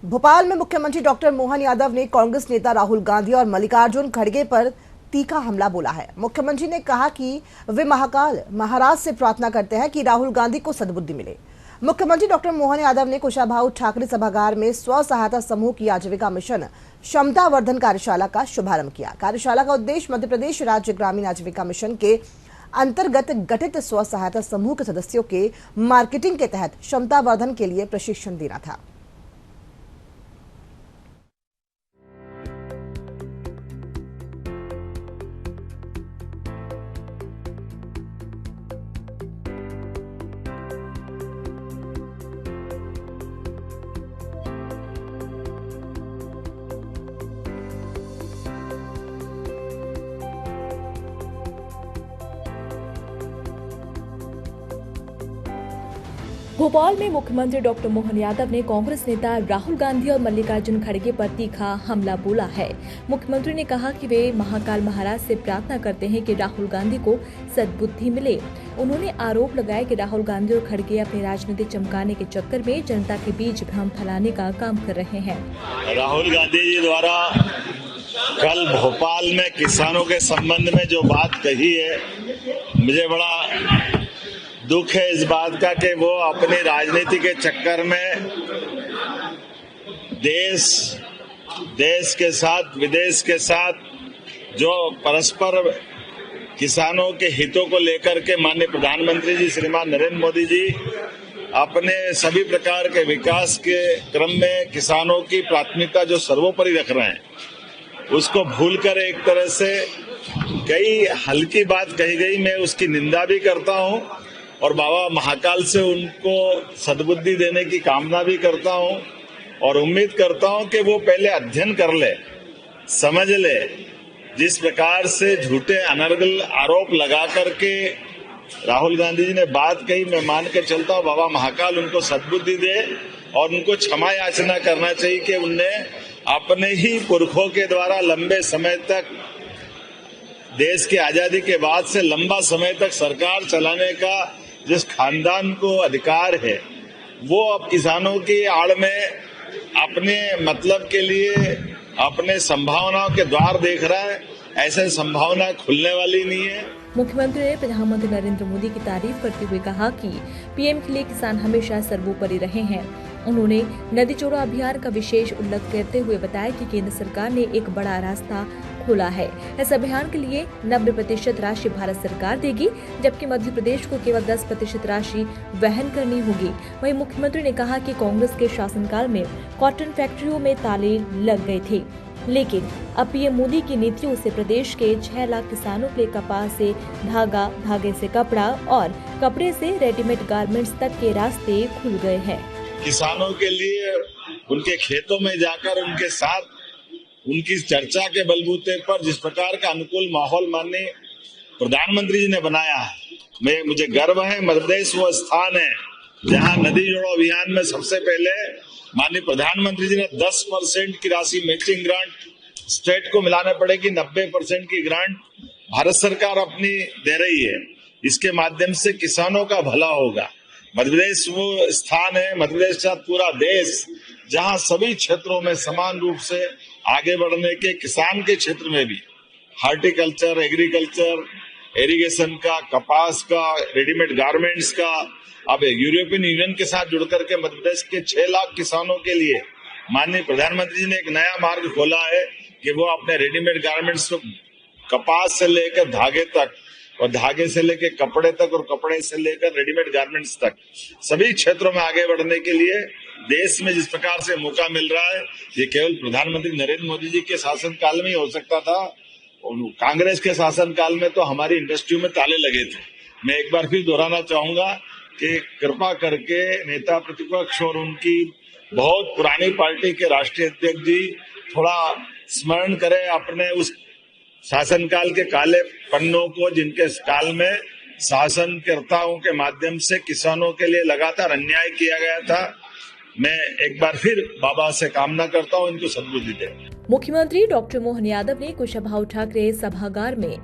भोपाल में मुख्यमंत्री डॉक्टर मोहन यादव ने कांग्रेस नेता राहुल गांधी और मल्लिकार्जुन खड़गे पर तीखा हमला बोला है। मुख्यमंत्री ने कहा कि वे महाकाल महाराज से प्रार्थना करते हैं कि राहुल गांधी को सद्बुद्धि मिले। मुख्यमंत्री डॉक्टर मोहन यादव ने कुशाभाऊ ठाकरे सभागार में स्व सहायता समूह की आजीविका मिशन क्षमता वर्धन कार्यशाला का शुभारंभ किया। कार्यशाला का उद्देश्य मध्य प्रदेश राज्य ग्रामीण आजीविका मिशन के अंतर्गत गठित स्व सहायता समूह के सदस्यों के मार्केटिंग के तहत क्षमता वर्धन के लिए प्रशिक्षण देना था। भोपाल में मुख्यमंत्री डॉक्टर मोहन यादव ने कांग्रेस नेता राहुल गांधी और मल्लिकार्जुन खड़गे पर तीखा हमला बोला है। मुख्यमंत्री ने कहा कि वे महाकाल महाराज से प्रार्थना करते हैं कि राहुल गांधी को सद्बुद्धि मिले। उन्होंने आरोप लगाया कि राहुल गांधी और खड़गे अपनी राजनीति चमकाने के चक्कर में जनता के बीच भ्रम फैलाने का काम कर रहे हैं। राहुल गांधी जी द्वारा कल भोपाल में किसानों के संबंध में जो बात कही है, मुझे बड़ा दुख है इस बात का कि वो अपनी राजनीति के चक्कर में देश के साथ विदेश के साथ जो परस्पर किसानों के हितों को लेकर के माननीय प्रधानमंत्री जी श्रीमान नरेंद्र मोदी जी अपने सभी प्रकार के विकास के क्रम में किसानों की प्राथमिकता जो सर्वोपरि रख रहे हैं, उसको भूलकर एक तरह से कई हल्की बात कही गई। मैं उसकी निंदा भी करता हूं और बाबा महाकाल से उनको सद्बुद्धि देने की कामना भी करता हूं और उम्मीद करता हूं कि वो पहले अध्ययन कर ले, समझ ले। जिस प्रकार से झूठे अनर्गल आरोप लगा करके राहुल गांधी जी ने बात कही, मैं मान के चलता हूं बाबा महाकाल उनको सद्बुद्धि दे और उनको क्षमा याचना करना चाहिए कि उनने अपने ही पुरखों के द्वारा लंबे समय तक देश की आजादी के बाद से लंबा समय तक सरकार चलाने का जिस खानदान को अधिकार है, वो अब किसानों की आड़ में अपने मतलब के लिए अपने संभावनाओं के द्वार देख रहा है। ऐसे संभावना खुलने वाली नहीं है। मुख्यमंत्री ने प्रधानमंत्री नरेंद्र मोदी की तारीफ करते हुए कहा कि पीएम के लिए किसान हमेशा सर्वोपरि रहे हैं। उन्होंने नदी जोड़ो अभियान का विशेष उल्लेख करते हुए बताया कि केंद्र सरकार ने एक बड़ा रास्ता खोला है। इस अभियान के लिए 90% राशि भारत सरकार देगी, जबकि मध्य प्रदेश को केवल 10% राशि वहन करनी होगी। वहीं मुख्यमंत्री ने कहा कि कांग्रेस के शासनकाल में कॉटन फैक्ट्रियों में ताले लग गए थे, लेकिन अब पीएम मोदी की नीतियों से प्रदेश के 6 लाख किसानों के लिए कपास से धागा, धागे से कपड़ा और कपड़े से रेडीमेड गारमेंट्स तक के रास्ते खुल गए हैं। किसानों के लिए उनके खेतों में जाकर उनके साथ उनकी चर्चा के बलबूते पर जिस प्रकार का अनुकूल माहौल माननीय प्रधानमंत्री जी ने बनाया है, मुझे गर्व है। मध्य प्रदेश वो स्थान है जहां नदी जोड़ो अभियान में सबसे पहले माननीय प्रधानमंत्री जी ने 10% की राशि मैचिंग ग्रांट स्टेट को मिलाने पड़ेगी, 90% की ग्रांट भारत सरकार अपनी दे रही है। इसके माध्यम से किसानों का भला होगा। मध्य प्रदेश वो स्थान है, मध्य प्रदेश के साथ पूरा देश, जहां सभी क्षेत्रों में समान रूप से आगे बढ़ने के, किसान के क्षेत्र में भी हार्टिकल्चर, एग्रीकल्चर, इरिगेशन का, कपास का, रेडीमेड गारमेंट्स का, अब यूरोपियन यूनियन के साथ जुड़ करके मध्य प्रदेश के 6 लाख किसानों के लिए माननीय प्रधानमंत्री जी ने एक नया मार्ग खोला है कि वो अपने रेडीमेड गारमेंट्स को कपास से लेकर धागे तक और धागे से लेकर कपड़े तक और कपड़े से लेकर रेडीमेड गारमेंट्स तक सभी क्षेत्रों में आगे बढ़ने के लिए देश में जिस प्रकार से मौका मिल रहा है, ये केवल प्रधानमंत्री नरेंद्र मोदी जी के शासन काल में ही हो सकता था। कांग्रेस के शासन काल में तो हमारी इंडस्ट्री में ताले लगे थे। मैं एक बार फिर दोहराना चाहूंगा कि कृपा करके नेता प्रतिपक्ष और उनकी बहुत पुरानी पार्टी के राष्ट्रीय अध्यक्ष जी थोड़ा स्मरण करें अपने उस शासनकाल के काले पन्नों को, जिनके काल में शासनकर्ताओं के माध्यम से किसानों के लिए लगातार अन्याय किया गया था। मैं एक बार फिर बाबा से कामना करता हूं इनको सद्बुद्धि दे। मुख्यमंत्री डॉक्टर मोहन यादव ने कुशाभाऊ ठाकरे सभागार में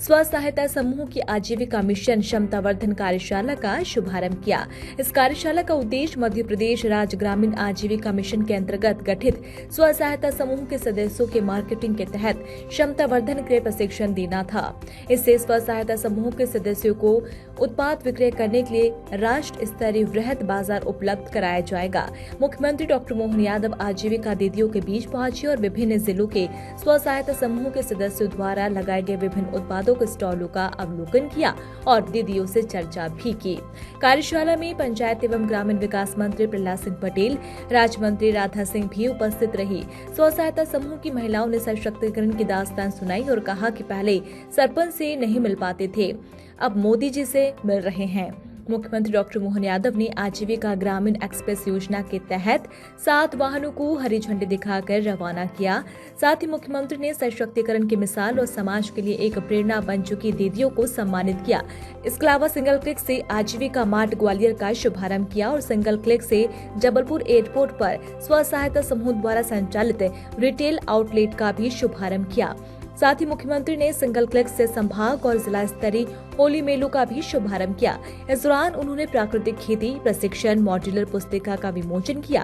स्व सहायता समूह की आजीविका मिशन क्षमतावर्धन कार्यशाला का शुभारंभ किया। इस कार्यशाला का उद्देश्य मध्य प्रदेश राज्य ग्रामीण आजीविका मिशन के अंतर्गत गठित स्व सहायता समूह के सदस्यों के मार्केटिंग के तहत क्षमतावर्धन के प्रशिक्षण देना था। इससे स्व सहायता समूह के सदस्यों को उत्पाद विक्रय करने के लिए राष्ट्र स्तरीय वृहद बाजार उपलब्ध कराया जाएगा। मुख्यमंत्री डॉक्टर मोहन यादव आजीविका दीदियों के बीच पहुंचे और विभिन्न जिलों के स्व सहायता समूह के सदस्यों द्वारा लगाए गए विभिन्न उत्पादों के स्टॉलों का अवलोकन किया और दीदियों से चर्चा भी की। कार्यशाला में पंचायत एवं ग्रामीण विकास मंत्री प्रहलाद सिंह पटेल, राज्य मंत्री राधा सिंह भी उपस्थित रही। स्व सहायता समूह की महिलाओं ने सशक्तिकरण की दास्तान सुनाई और कहा कि पहले सरपंच से नहीं मिल पाते थे, अब मोदी जी से मिल रहे हैं। मुख्यमंत्री डॉक्टर मोहन यादव ने आजीविका ग्रामीण एक्सप्रेस योजना के तहत 7 वाहनों को हरी झंडी दिखाकर रवाना किया। साथ ही मुख्यमंत्री ने सशक्तिकरण की मिसाल और समाज के लिए एक प्रेरणा बन चुकी दीदियों को सम्मानित किया। इसके अलावा सिंगल क्लिक से आजीविका मार्ट ग्वालियर का शुभारंभ किया और सिंगल क्लिक से जबलपुर एयरपोर्ट पर स्व सहायता समूह द्वारा संचालित रिटेल आउटलेट का भी शुभारंभ किया। साथ ही मुख्यमंत्री ने सिंगल क्लिक से संभाग और जिला स्तरीय होली मेलों का भी शुभारंभ किया। इस दौरान उन्होंने प्राकृतिक खेती प्रशिक्षण मॉड्यूलर पुस्तिका का विमोचन किया।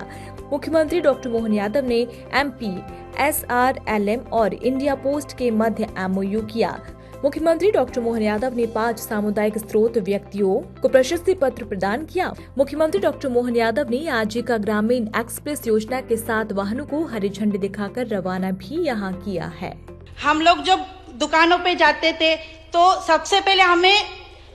मुख्यमंत्री डॉक्टर मोहन यादव ने MP, SRLM और इंडिया पोस्ट के मध्य MOU किया। मुख्यमंत्री डॉक्टर मोहन यादव ने 5 सामुदायिक स्रोत व्यक्तियों को प्रशस्ति पत्र प्रदान किया। मुख्यमंत्री डॉक्टर मोहन यादव ने आजीविका ग्रामीण एक्सप्रेस योजना के 7 वाहनों को हरी झंडी दिखाकर रवाना भी यहाँ किया है। हम लोग जब दुकानों पे जाते थे तो सबसे पहले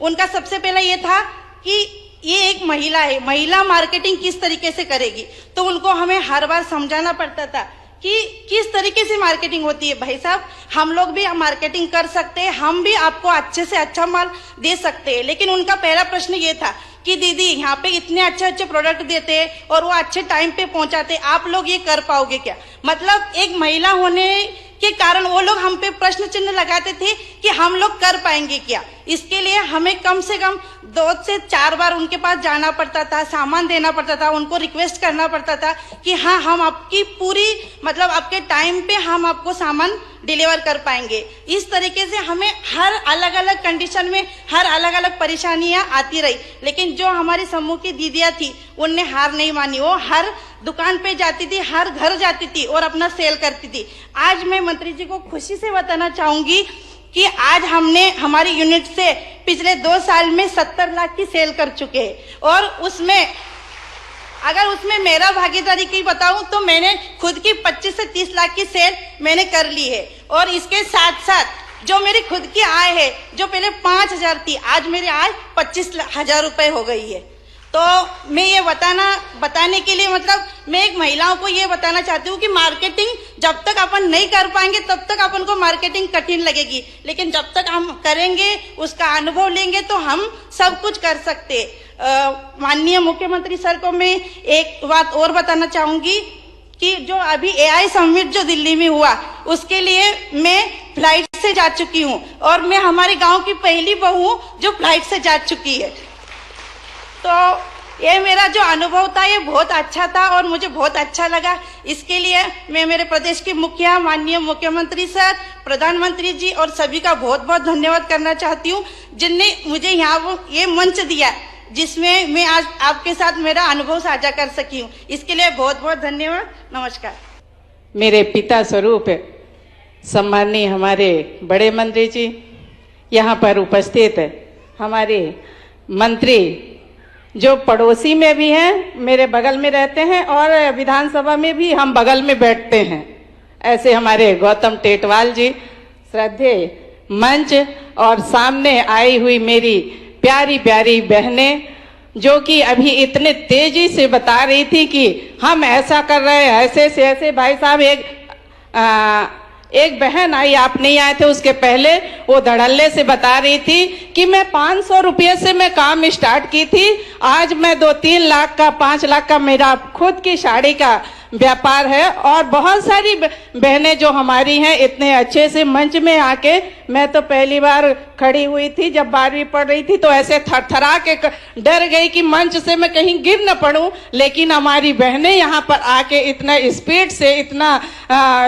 उनका सबसे पहला ये था कि ये एक महिला है, महिला मार्केटिंग किस तरीके से करेगी। तो उनको हमें हर बार समझाना पड़ता था कि किस तरीके से मार्केटिंग होती है। भाई साहब, हम लोग भी मार्केटिंग कर सकते हैं, हम भी आपको अच्छे से अच्छा माल दे सकते हैं। लेकिन उनका पहला प्रश्न ये था कि दीदी यहाँ पे इतने अच्छे अच्छे प्रोडक्ट देते हैं और वो अच्छे टाइम पे पहुंचाते, आप लोग ये कर पाओगे क्या? मतलब एक महिला होने के कारण वो लोग हम पे प्रश्न चिन्ह लगाते थे कि हम लोग कर पाएंगे क्या। इसके लिए हमें कम से कम 2 से 4 बार उनके पास जाना पड़ता था, सामान देना पड़ता था, उनको रिक्वेस्ट करना पड़ता था कि हाँ, हम आपकी पूरी मतलब आपके टाइम पे हम आपको सामान डिलीवर कर पाएंगे। इस तरीके से हमें हर अलग अलग कंडीशन में हर अलग अलग परेशानियां आती रही, लेकिन जो हमारी समूह की दीदियां थी उनने हार नहीं मानी। वो हर दुकान पे जाती थी, हर घर जाती थी और अपना सेल करती थी। आज मैं मंत्री जी को खुशी से बताना चाहूंगी कि आज हमने हमारी यूनिट से पिछले 2 साल में 70 लाख की सेल कर चुके हैं। और उसमें मेरा भागीदारी की बताऊं तो मैंने खुद की 25 से 30 लाख की सेल मैंने कर ली है। और इसके साथ साथ जो मेरी खुद की आय है, जो पहले 5,000 थी, आज मेरी आय 25,000 रुपए हो गई है। तो मैं ये बताने के लिए मतलब मैं एक महिलाओं को ये बताना चाहती हूँ कि मार्केटिंग जब तक अपन नहीं कर पाएंगे तब तक अपन को मार्केटिंग कठिन लगेगी, लेकिन जब तक हम करेंगे, उसका अनुभव लेंगे तो हम सब कुछ कर सकते। माननीय मुख्यमंत्री सर को मैं एक बात और बताना चाहूंगी कि जो अभी AI समिट जो दिल्ली में हुआ उसके लिए मैं फ्लाइट से जा चुकी हूँ और मैं हमारे गाँव की पहली बहू हूँ जो फ्लाइट से जा चुकी है। तो ये मेरा जो अनुभव था ये बहुत अच्छा था और मुझे बहुत अच्छा लगा। इसके लिए मैं मेरे प्रदेश के मुखिया माननीय मुख्यमंत्री सर, प्रधानमंत्री जी और सभी का बहुत बहुत धन्यवाद करना चाहती हूँ जिनने मुझे यहाँ ये मंच दिया जिसमें मैं आज आपके साथ मेरा अनुभव साझा कर सकी हूँ। इसके लिए बहुत बहुत धन्यवाद। नमस्कार। मेरे पिता स्वरूप सम्माननीय हमारे बड़े मंत्री जी, यहाँ पर उपस्थित हमारे मंत्री जो पड़ोसी में भी हैं, मेरे बगल में रहते हैं और विधानसभा में भी हम बगल में बैठते हैं, ऐसे हमारे गौतम टेटवाल जी, श्रद्धेय मंच और सामने आई हुई मेरी प्यारी प्यारी बहनें जो कि अभी इतने तेजी से बता रही थी कि हम ऐसा कर रहे हैं, ऐसे से ऐसे। भाई साहब, एक बहन आई, आप नहीं आए थे उसके पहले, वो धड़ल्ले से बता रही थी कि मैं 500 रुपये से मैं काम स्टार्ट की थी, आज मैं 2-3 लाख का 5 लाख का मेरा खुद की साड़ी का व्यापार है। और बहुत सारी बहनें जो हमारी हैं इतने अच्छे से मंच में आके, मैं तो पहली बार खड़ी हुई थी जब 12वीं पढ़ रही थी तो ऐसे थरथरा के डर गई कि मंच से मैं कहीं गिर न पड़ूं, लेकिन हमारी बहनें यहाँ पर आके इतना स्पीड से इतना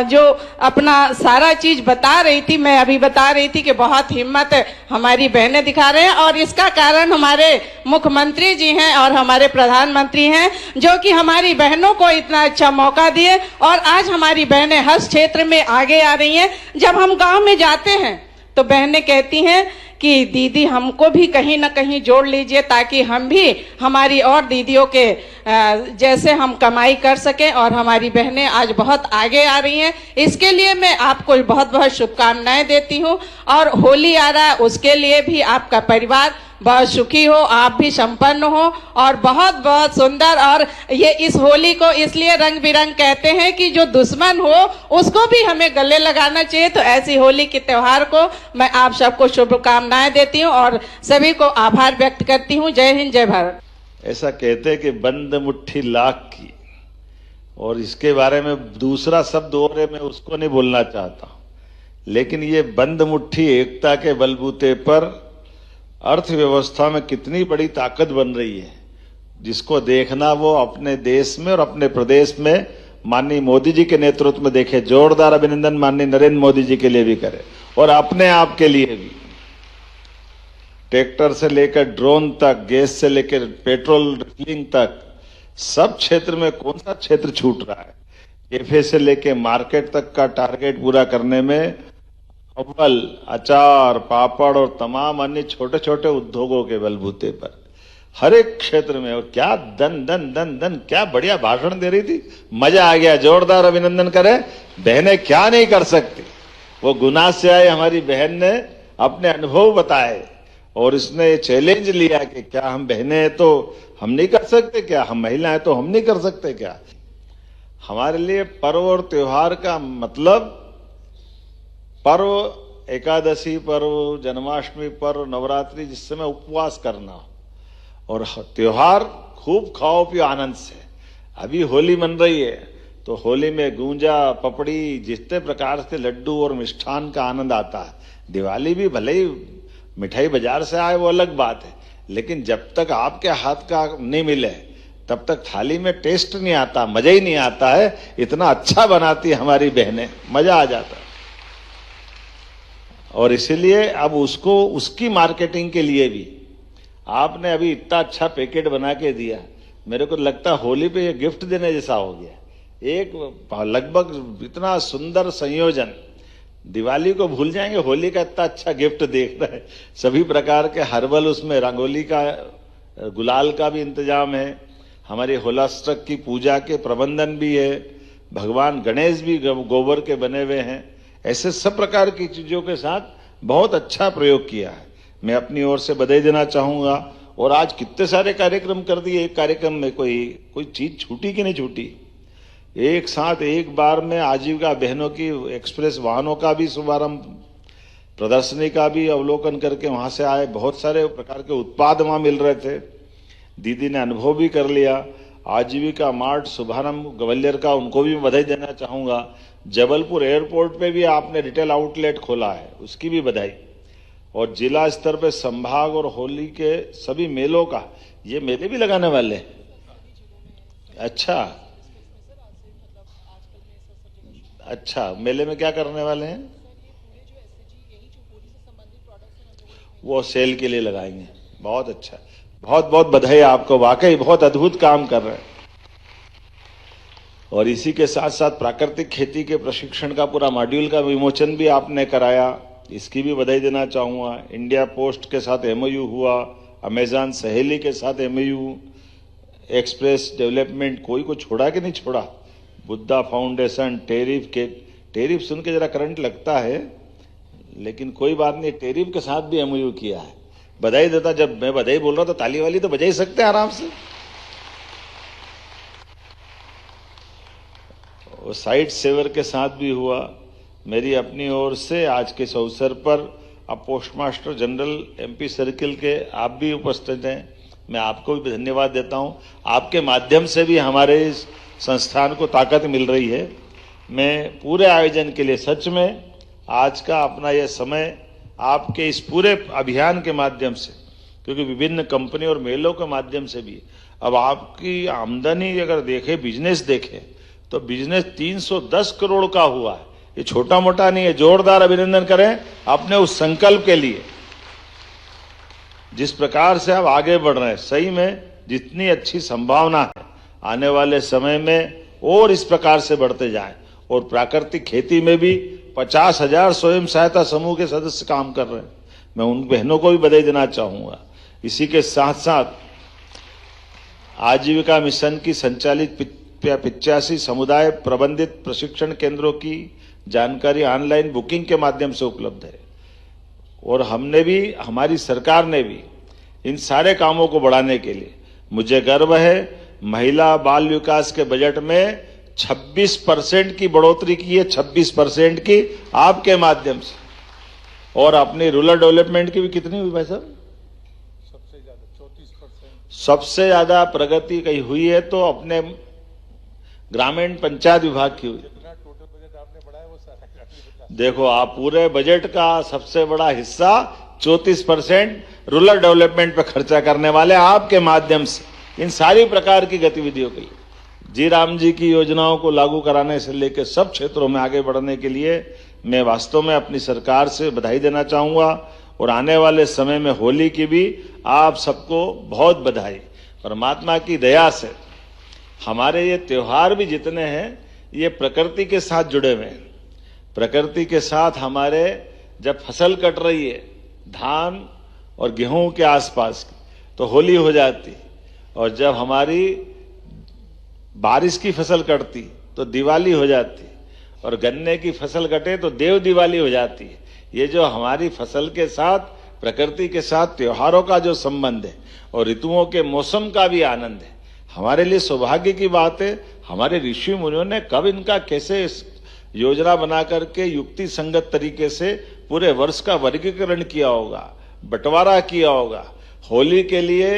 जो अपना सारा चीज बता रही थी, मैं अभी बता रही थी की बहुत हिम्मत हमारी बहनें दिखा रहे हैं। और इसका कारण हमारे मुख्यमंत्री जी हैं और हमारे प्रधानमंत्री हैं, जो कि हमारी बहनों को इतना अच्छा मौका दिए और आज हमारी बहनें हर क्षेत्र में आगे आ रही हैं। जब हम गांव में जाते हैं तो बहनें कहती हैं कि दीदी हमको भी कहीं ना कहीं जोड़ लीजिए, ताकि हम भी हमारी और दीदियों के जैसे हम कमाई कर सकें। और हमारी बहनें आज बहुत आगे आ रही हैं, इसके लिए मैं आपको बहुत बहुत शुभकामनाएं देती हूं। और होली आ रहा है, उसके लिए भी आपका परिवार बहुत सुखी हो, आप भी संपन्न हो और बहुत बहुत सुंदर। और ये इस होली को इसलिए रंग बिरंग कहते हैं कि जो दुश्मन हो उसको भी हमें गले लगाना चाहिए। तो ऐसी होली के त्योहार को मैं आप सबको शुभकामनाएं देती हूं और सभी को आभार व्यक्त करती हूं। जय हिंद, जय भारत। ऐसा कहते हैं कि बंद मुट्ठी लाख की, और इसके बारे में दूसरा शब्द और है, मैं उसको नहीं बोलना चाहता, लेकिन ये बंद मुट्ठी एकता के बलबूते पर अर्थव्यवस्था में कितनी बड़ी ताकत बन रही है, जिसको देखना वो अपने देश में और अपने प्रदेश में माननीय मोदी जी के नेतृत्व में देखे। जोरदार अभिनंदन माननीय नरेंद्र मोदी जी के लिए भी करे और अपने आप के लिए भी। ट्रैक्टर से लेकर ड्रोन तक, गैस से लेकर पेट्रोल रिफिलिंग तक, सब क्षेत्र में कौन सा क्षेत्र छूट रहा है। कैफे से लेकर मार्केट तक का टारगेट पूरा करने में अव्वल अचार, पापड़ और तमाम अन्य छोटे छोटे उद्योगों के बलबूते पर हर एक क्षेत्र में। और क्या दन दन दन दन, क्या बढ़िया भाषण दे रही थी, मजा आ गया। जोरदार अभिनंदन करें। बहनें क्या नहीं कर सकती। वो गुना से आए हमारी बहन ने अपने अनुभव बताए और इसने चैलेंज लिया कि क्या हम बहनें हैं तो हम नहीं कर सकते क्या, हम महिलाएं तो हम नहीं कर सकते क्या। हमारे लिए पर्व और त्योहार का मतलब, पर्व एकादशी पर्व, जन्माष्टमी पर्व, नवरात्रि, जिस समय उपवास करना, और त्योहार खूब खाओ पियो आनंद से। अभी होली मन रही है तो होली में गूंजा, पपड़ी, जितने प्रकार से लड्डू और मिष्ठान का आनंद आता है। दिवाली भी भले ही मिठाई बाजार से आए वो अलग बात है, लेकिन जब तक आपके हाथ का नहीं मिले तब तक थाली में टेस्ट नहीं आता, मजा ही नहीं आता है। इतना अच्छा बनाती है हमारी बहनें, मजा आ जाता है। और इसीलिए अब उसको, उसकी मार्केटिंग के लिए भी आपने अभी इतना अच्छा पैकेट बना के दिया, मेरे को लगता है होली पे ये गिफ्ट देने जैसा हो गया। एक लगभग इतना सुंदर संयोजन, दिवाली को भूल जाएंगे, होली का इतना अच्छा गिफ्ट देख रहे हैं। सभी प्रकार के हर्बल, उसमें रंगोली का, गुलाल का भी इंतजाम है, हमारी होलाष्टक की पूजा के प्रबंधन भी है, भगवान गणेश भी गोबर के बने हुए हैं। ऐसे सब प्रकार की चीजों के साथ बहुत अच्छा प्रयोग किया है। मैं अपनी ओर से बधाई देना चाहूंगा। और आज कितने सारे कार्यक्रम कर दिए। एक कार्यक्रम में कोई चीज छूटी कि नहीं छूटी। एक साथ एक बार में आजीविका बहनों की एक्सप्रेस वाहनों का भी शुभारंभ, प्रदर्शनी का भी अवलोकन करके वहां से आए। बहुत सारे प्रकार के उत्पाद वहां मिल रहे थे, दीदी ने अनुभव भी कर लिया। आजीविका मार्ट शुभारंभ ग्वालियर का, उनको भी बधाई देना चाहूंगा। जबलपुर एयरपोर्ट पे भी आपने रिटेल आउटलेट खोला है, उसकी भी बधाई। और जिला स्तर पे संभाग और होली के सभी मेलों का, ये मेले भी लगाने वाले हैं। अच्छा, मेले में क्या करने वाले हैं? वो सेल के लिए लगाएंगे। बहुत अच्छा, बहुत बहुत बधाई आपको, वाकई बहुत अद्भुत काम कर रहे हैं। और इसी के साथ साथ प्राकृतिक खेती के प्रशिक्षण का पूरा मॉड्यूल का विमोचन भी आपने कराया, इसकी भी बधाई देना चाहूंगा। इंडिया पोस्ट के साथ एमओयू हुआ, अमेजॉन सहेली के साथ एमओयू, एक्सप्रेस डेवलपमेंट, कोई को छोड़ा कि नहीं छोड़ा। बुद्धा फाउंडेशन, टेरिफ सुन के जरा करंट लगता है, लेकिन कोई बात नहीं, टेरिफ के साथ भी एमओयू किया है। बधाई देता, जब मैं बधाई बोल रहा तो ताली वाली तो बजा ही सकते हैं आराम से। और साइट सेवर के साथ भी हुआ। मेरी अपनी ओर से आज के इस अवसर पर अब post master general MP circle के आप भी उपस्थित हैं, मैं आपको भी धन्यवाद देता हूं। आपके माध्यम से भी हमारे इस संस्थान को ताकत मिल रही है। मैं पूरे आयोजन के लिए सच में आज का अपना यह समय आपके इस पूरे अभियान के माध्यम से, क्योंकि विभिन्न कंपनी और मेलों के माध्यम से भी अब आपकी आमदनी अगर देखें, बिजनेस देखें तो बिजनेस 310 करोड़ का हुआ है। ये छोटा मोटा नहीं है। जोरदार अभिनंदन करें अपने उस संकल्प के लिए। जिस प्रकार से आप आगे बढ़ रहे हैं, सही में जितनी अच्छी संभावना है आने वाले समय में और इस प्रकार से बढ़ते जाएं। और प्राकृतिक खेती में भी 50,000 स्वयं सहायता समूह के सदस्य काम कर रहे हैं। मैं उन बहनों को भी बधाई देना चाहूंगा। इसी के साथ साथ आजीविका मिशन की संचालित 85 समुदाय प्रबंधित प्रशिक्षण केंद्रों की जानकारी ऑनलाइन बुकिंग के माध्यम से उपलब्ध है। और हमने भी, हमारी सरकार ने भी इन सारे कामों को बढ़ाने के लिए, मुझे गर्व है, महिला बाल विकास के बजट में 26% की बढ़ोतरी की है, 26% की आपके माध्यम से। और अपनी रूरल डेवलपमेंट की भी कितनी हुई भाई साहब? सबसे ज्यादा 34%। सबसे ज्यादा प्रगति कहीं हुई है तो अपने ग्रामीण पंचायत विभाग की हुई। टोटल बजट आपने बढ़ाया वो सारा देखो, आप पूरे बजट का सबसे बड़ा हिस्सा 34% रूरल डेवलपमेंट पे खर्चा करने वाले आपके माध्यम से इन सारी प्रकार की गतिविधियों की। जी राम जी की योजनाओं को लागू कराने से लेकर सब क्षेत्रों में आगे बढ़ने के लिए मैं वास्तव में अपनी सरकार से बधाई देना चाहूंगा। और आने वाले समय में होली की भी आप सबको बहुत बधाई। परमात्मा की दया से हमारे ये त्योहार भी जितने हैं ये प्रकृति के साथ जुड़े हुए हैं। प्रकृति के साथ हमारे जब फसल कट रही है धान और गेहूं के आसपास की, तो होली हो जाती, और जब हमारी बारिश की फसल कटती तो दिवाली हो जाती, और गन्ने की फसल कटे तो देव दिवाली हो जाती है। ये जो हमारी फसल के साथ, प्रकृति के साथ त्योहारों का जो संबंध है और ऋतुओं के मौसम का भी आनंद है, हमारे लिए सौभाग्य की बात है। हमारे ऋषि मुनियों ने कब इनका कैसे योजना बना करके युक्ति संगत तरीके से पूरे वर्ष का वर्गीकरण किया होगा, बंटवारा किया होगा। होली के लिए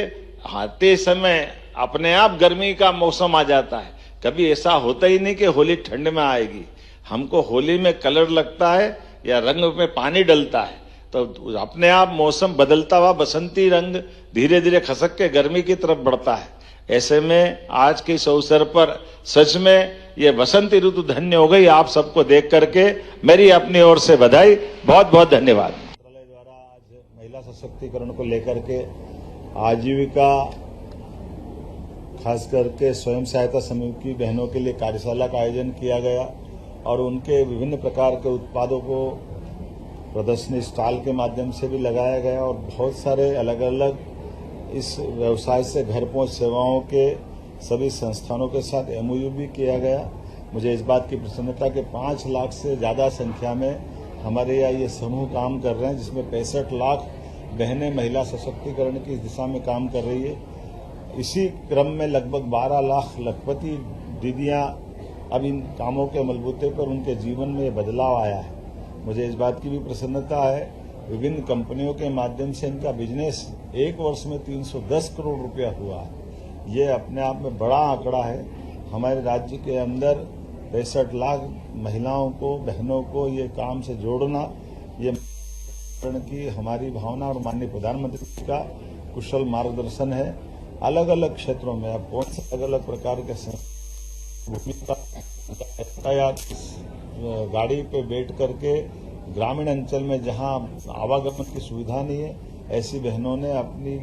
आते समय अपने आप गर्मी का मौसम आ जाता है। कभी ऐसा होता ही नहीं कि होली ठंड में आएगी। हमको होली में कलर लगता है या रंग में पानी डलता है, तो अपने आप मौसम बदलता हुआ बसंती रंग धीरे धीरे खसक के गर्मी की तरफ बढ़ता है। ऐसे में आज के इस अवसर पर सच में ये बसंती ऋतु धन्य हो गई। आप सबको देख करके मेरी अपनी ओर से बधाई, बहुत बहुत धन्यवाद। मंत्रालय द्वारा आज महिला सशक्तिकरण को लेकर के आजीविका, खास करके स्वयं सहायता समूह की बहनों के लिए कार्यशाला का आयोजन किया गया और उनके विभिन्न प्रकार के उत्पादों को प्रदर्शनी स्टॉल के माध्यम से भी लगाया गया और बहुत सारे अलग अलग इस व्यवसाय से घर पहुंच सेवाओं के सभी संस्थानों के साथ MOU भी किया गया। मुझे इस बात की प्रसन्नता कि 5 लाख से ज्यादा संख्या में हमारे यहाँ ये समूह काम कर रहे हैं, जिसमें 65 लाख बहनें महिला सशक्तिकरण की दिशा में काम कर रही है। इसी क्रम में लगभग 12 लाख लखपति दीदियां अब इन कामों के बलबूते पर उनके जीवन में बदलाव आया है। मुझे इस बात की भी प्रसन्नता है, विभिन्न कंपनियों के माध्यम से इनका बिजनेस 1 वर्ष में 310 करोड़ रुपया हुआ है। ये अपने आप में बड़ा आंकड़ा है। हमारे राज्य के अंदर 65 लाख महिलाओं को, बहनों को ये काम से जोड़ना, ये की हमारी भावना और माननीय प्रधानमंत्री का कुशल मार्गदर्शन है। अलग अलग क्षेत्रों में अब कौन से अलग अलग प्रकार के यातायात गाड़ी पे बैठ करके ग्रामीण अंचल में जहां आवागमन की सुविधा नहीं है, ऐसी बहनों ने अपनी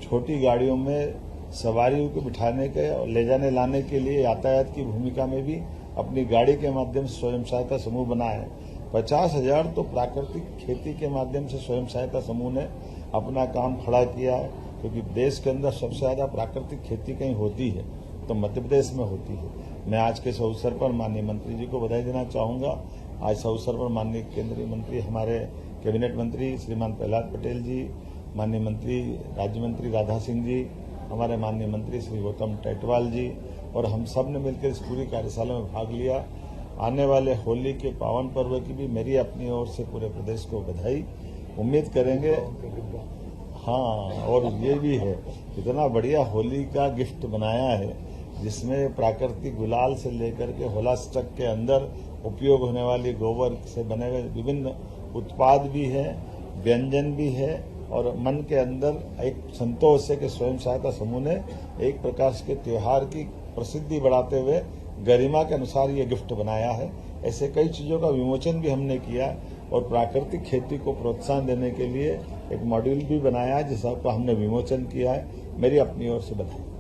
छोटी गाड़ियों में सवारियों को बिठाने के और ले जाने लाने के लिए यातायात की भूमिका में भी अपनी गाड़ी के माध्यम से स्वयं सहायता समूह बनाए हैं। 50,000 तो प्राकृतिक खेती के माध्यम से स्वयं सहायता समूह ने अपना काम खड़ा किया है, क्योंकि देश के अंदर सबसे ज्यादा प्राकृतिक खेती कहीं होती है तो मध्य प्रदेश में होती है। मैं आज के इस अवसर पर माननीय मंत्री जी को बधाई देना चाहूंगा। आज इस अवसर पर माननीय केंद्रीय मंत्री, हमारे कैबिनेट मंत्री श्रीमान प्रहलाद पटेल जी, माननीय मंत्री राज्य मंत्री राधा सिंह जी, हमारे माननीय मंत्री श्री गौतम टेटवाल जी और हम सब ने मिलकर इस पूरी कार्यशाला में भाग लिया। आने वाले होली के पावन पर्व की भी मेरी अपनी ओर से पूरे प्रदेश को बधाई। उम्मीद करेंगे, हाँ, और ये भी है, इतना बढ़िया होली का गिफ्ट बनाया है जिसमें प्राकृतिक गुलाल से लेकर के होलास्टक के अंदर उपयोग होने वाली गोबर से बने हुए विभिन्न उत्पाद भी है, व्यंजन भी है और मन के अंदर एक संतोष है कि स्वयं सहायता समूह ने एक प्रकार के त्योहार की प्रसिद्धि बढ़ाते हुए गरिमा के अनुसार ये गिफ्ट बनाया है। ऐसे कई चीजों का विमोचन भी हमने किया और प्राकृतिक खेती को प्रोत्साहन देने के लिए एक मॉड्यूल भी बनाया है जिसका हमने विमोचन किया है। मेरी अपनी ओर से बधाई।